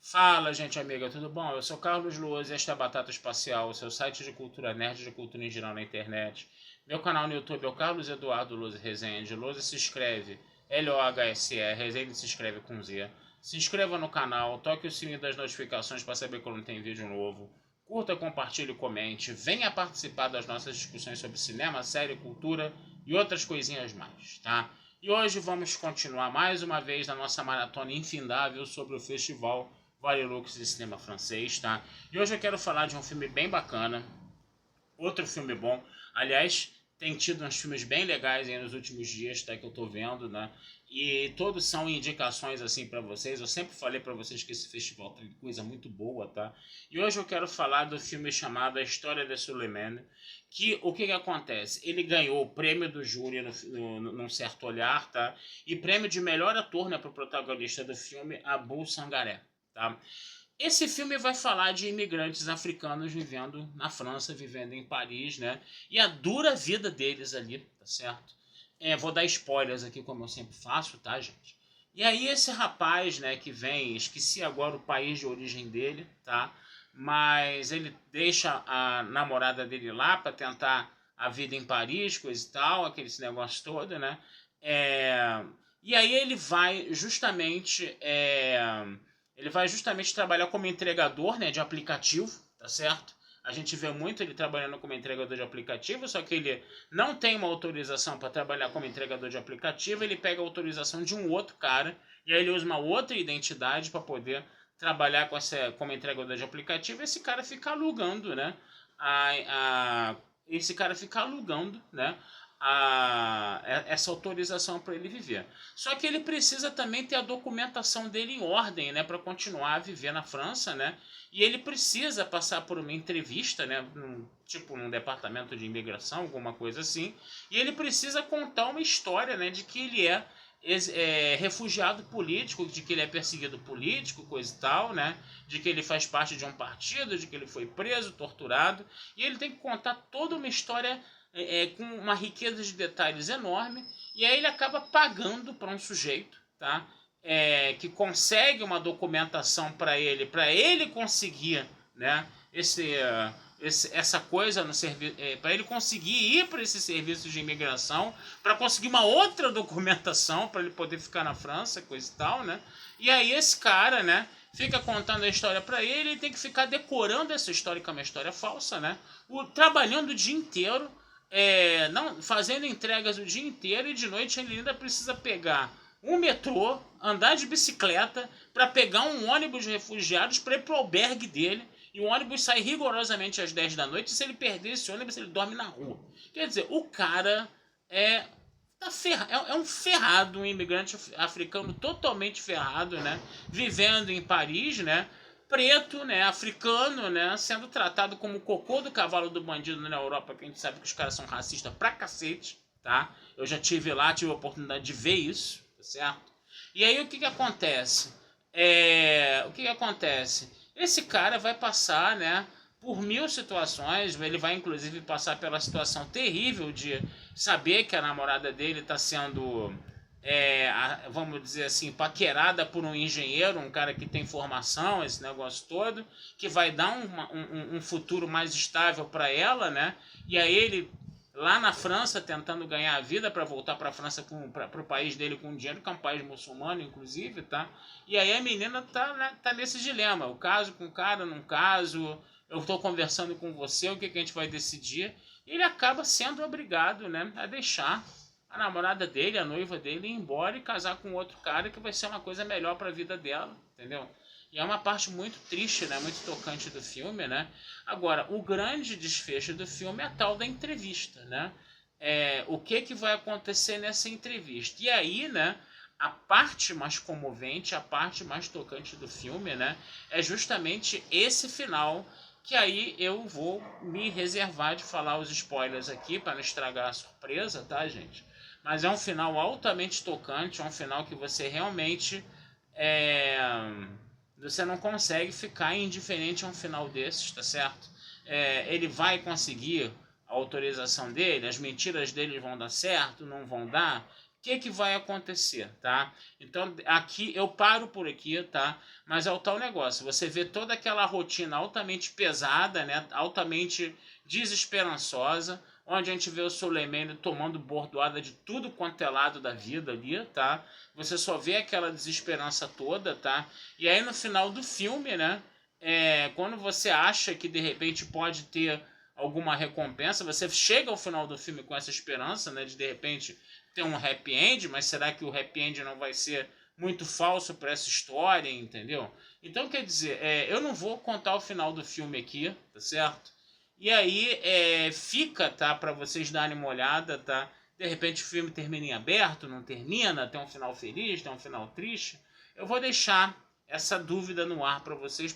Fala, gente amiga, tudo bom? Eu sou Carlos Luoz e esta é a Batata Espacial, o seu site de cultura nerd e de cultura em geral na internet. Meu canal no YouTube é o Carlos Eduardo Luoz Rezende. Luoz se escreve L-O-H-S-E, Rezende se escreve com Z. Se inscreva no canal, toque o sininho das notificações para saber quando tem vídeo novo. Curta, compartilhe e comente. Venha participar das nossas discussões sobre cinema, série, cultura e outras coisinhas mais, tá? E hoje vamos continuar mais uma vez na nossa maratona infindável sobre o festival Varilux de cinema francês, tá? E hoje eu quero falar de um filme bem bacana, outro filme bom. Aliás, tem tido uns filmes bem legais aí nos últimos dias, tá? Que eu tô vendo, né? E todos são indicações assim para vocês. Eu sempre falei para vocês que esse festival tem coisa muito boa, tá? E hoje eu quero falar do filme chamado A História de Suleiman, que o que acontece? Ele ganhou o prêmio do júri num certo olhar, tá? E prêmio de melhor ator, né, para o protagonista do filme, Abu Sangaré, tá? Esse filme vai falar de imigrantes africanos vivendo na França, vivendo em Paris, né? E a dura vida deles ali, tá certo? Vou dar spoilers aqui, como eu sempre faço, tá, gente? E aí esse rapaz, né, que vem, esqueci agora o país de origem dele, tá? Mas ele deixa a namorada dele lá para tentar a vida em Paris, coisa e tal, aquele negócio todo, né? E aí ele vai justamente trabalhar como entregador, né, de aplicativo, tá certo? A gente vê muito ele trabalhando como entregador de aplicativo, só que ele não tem uma autorização para trabalhar como entregador de aplicativo, ele pega a autorização de um outro cara, e aí ele usa uma outra identidade para poder trabalhar como entregador de aplicativo, e esse cara fica alugando, né? Esse cara fica alugando, né? Essa autorização para ele viver. Só que ele precisa também ter a documentação dele em ordem, né, para continuar a viver na França, né? E ele precisa passar por uma entrevista, né, tipo num departamento de imigração, alguma coisa assim. E ele precisa contar uma história, né, de que ele é refugiado político, de que ele é perseguido político, coisa e tal, né? De que ele faz parte de um partido, de que ele foi preso, torturado. E ele tem que contar toda uma história com uma riqueza de detalhes enorme, e aí ele acaba pagando para um sujeito, tá? Que consegue uma documentação para ele conseguir, né? Essa coisa no serviço, para ele conseguir ir para esse serviço de imigração, para conseguir uma outra documentação para ele poder ficar na França, coisa e tal, né? E aí esse cara, né, fica contando a história para ele, e tem que ficar decorando essa história, que é uma história falsa, né? Trabalhando o dia inteiro, não, fazendo entregas o dia inteiro, e de noite ele ainda precisa pegar um metrô, andar de bicicleta para pegar um ônibus de refugiados para ir pro albergue dele, e o ônibus sai rigorosamente às 10 da noite, e se ele perder esse ônibus ele dorme na rua. Quer dizer, o cara é um ferrado, um imigrante africano totalmente ferrado, né? Vivendo em Paris, né? Preto, né, africano, né, sendo tratado como o cocô do cavalo do bandido na Europa, que a gente sabe que os caras são racistas pra cacete, tá? Eu já tive lá, tive a oportunidade de ver isso, tá certo? E aí o que acontece? O que acontece? Esse cara vai passar, né, por mil situações, ele vai inclusive passar pela situação terrível de saber que a namorada dele está sendo vamos dizer assim, paquerada por um engenheiro, um cara que tem formação, esse negócio todo, que vai dar um futuro mais estável para ela, né? E aí ele, lá na França, tentando ganhar a vida para voltar para a França, para o país dele com dinheiro, que é um país muçulmano, inclusive, tá? E aí a menina tá, né, tá nesse dilema, eu caso com o cara, não caso, eu estou conversando com você, o que a gente vai decidir? E ele acaba sendo obrigado, né, a deixar a namorada dele, a noiva dele, ir embora e casar com outro cara, que vai ser uma coisa melhor para a vida dela, entendeu? E é uma parte muito triste, né? Muito tocante do filme, né? Agora, o grande desfecho do filme é a tal da entrevista, né? O que vai acontecer nessa entrevista? E aí, né? A parte mais comovente, a parte mais tocante do filme, né? É justamente esse final, que aí eu vou me reservar de falar os spoilers aqui para não estragar a surpresa, tá, gente? Mas é um final altamente tocante, é um final que você realmente você não consegue ficar indiferente a um final desses, tá certo? Ele vai conseguir a autorização dele, as mentiras dele vão dar certo, não vão dar? que vai acontecer, tá? Então aqui eu paro por aqui, tá? Mas é o tal negócio, você vê toda aquela rotina altamente pesada, né? Altamente desesperançosa, onde a gente vê o Soleimani tomando bordoada de tudo quanto é lado da vida ali, tá? Você só vê aquela desesperança toda, tá? E aí no final do filme, né? Quando você acha que de repente pode ter alguma recompensa, você chega ao final do filme com essa esperança, né? De repente ter um happy end, mas será que o happy end não vai ser muito falso para essa história, entendeu? Então, quer dizer, eu não vou contar o final do filme aqui, tá certo? E aí fica, tá, para vocês darem uma olhada, tá? De repente o filme termina em aberto, não termina, tem um final feliz, tem um final triste. Eu vou deixar essa dúvida no ar para vocês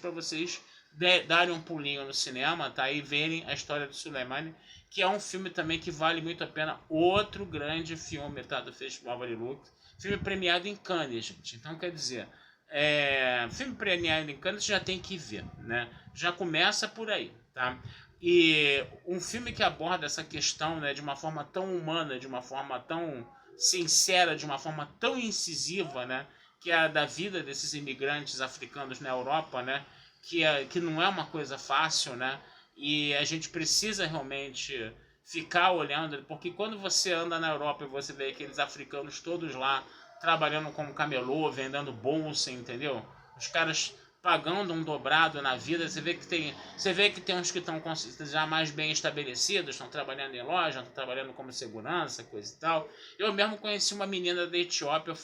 darem um pulinho no cinema, tá? E verem a história do Soleimani, que é um filme também que vale muito a pena. Outro grande filme, tá? Do Festival Varilux. Filme premiado em Cannes, gente. Então, quer dizer, filme premiado em Cannes já tem que ver, né? Já começa por aí, tá? E um filme que aborda essa questão, né, de uma forma tão humana, de uma forma tão sincera, de uma forma tão incisiva, né? Que é a da vida desses imigrantes africanos na Europa, né? Que não é uma coisa fácil, né? E a gente precisa realmente ficar olhando, porque quando você anda na Europa e você vê aqueles africanos todos lá trabalhando como camelô, vendendo bolsa, entendeu? Os caras pagando um dobrado na vida, você vê que tem uns que estão já mais bem estabelecidos, estão trabalhando em loja, estão trabalhando como segurança, coisa e tal. Eu mesmo conheci uma menina da Etiópia,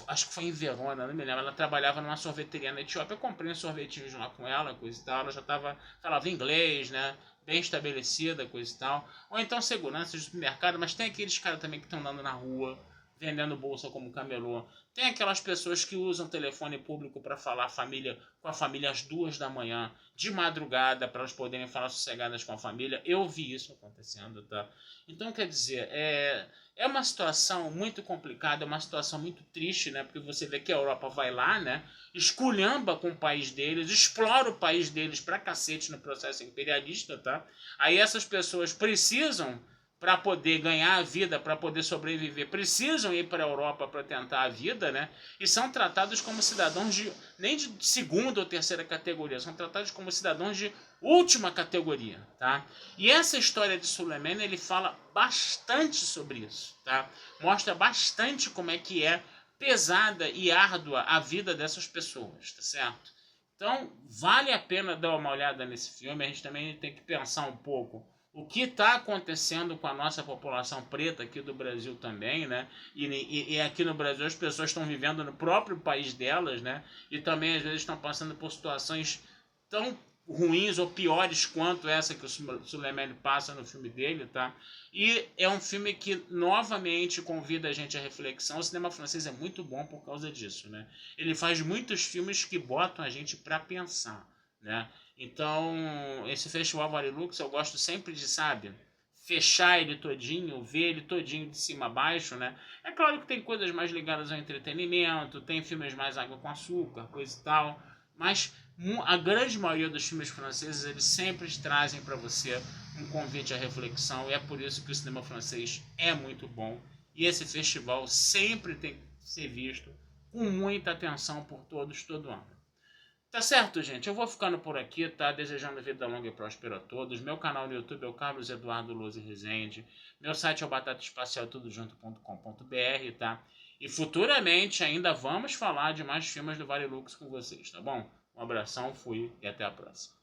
acho que foi em Verona, não me lembro. Ela trabalhava numa sorveteria na Etiópia. Eu comprei uns sorvetinhos lá com ela, coisa e tal. Ela já falava inglês, né? Bem estabelecida, coisa e tal. Ou então segurança de supermercado, mas tem aqueles caras também que estão andando na rua, vendendo bolsa como camelô. Tem aquelas pessoas que usam telefone público para falar com a família às 2 da manhã, de madrugada, para elas poderem falar sossegadas com a família. Eu vi isso acontecendo, tá? Então, quer dizer, é uma situação muito complicada, é uma situação muito triste, né? Porque você vê que a Europa vai lá, né? Esculhamba com o país deles, explora o país deles pra cacete no processo imperialista, tá? Aí essas pessoas precisam, para poder ganhar a vida, para poder sobreviver, precisam ir para a Europa para tentar a vida, né? E são tratados como cidadãos nem de segunda ou terceira categoria, são tratados como cidadãos de última categoria, tá? E essa história de Soleimani, ele fala bastante sobre isso, tá? Mostra bastante como é que é pesada e árdua a vida dessas pessoas, tá certo? Então, vale a pena dar uma olhada nesse filme. A gente também tem que pensar um pouco o que está acontecendo com a nossa população preta aqui do Brasil também, né? E aqui no Brasil as pessoas estão vivendo no próprio país delas, né? E também às vezes estão passando por situações tão ruins ou piores quanto essa que o Soleimani passa no filme dele, tá? E é um filme que novamente convida a gente à reflexão. O cinema francês é muito bom por causa disso, né? Ele faz muitos filmes que botam a gente para pensar, né? Então, esse Festival Varilux eu gosto sempre de, sabe, fechar ele todinho, ver ele todinho de cima a baixo, né? É claro que tem coisas mais ligadas ao entretenimento, tem filmes mais água com açúcar, coisa e tal, mas a grande maioria dos filmes franceses, eles sempre trazem para você um convite à reflexão, e é por isso que o cinema francês é muito bom, e esse festival sempre tem que ser visto com muita atenção por todos, todo ano. Tá certo, gente? Eu vou ficando por aqui, tá? Desejando vida longa e próspera a todos. Meu canal no YouTube é o Carlos Eduardo Luz Rezende. Meu site é o batataespacialtudojunto.com.br, tá? E futuramente ainda vamos falar de mais filmes do Varilux com vocês, tá bom? Um abração, fui e até a próxima.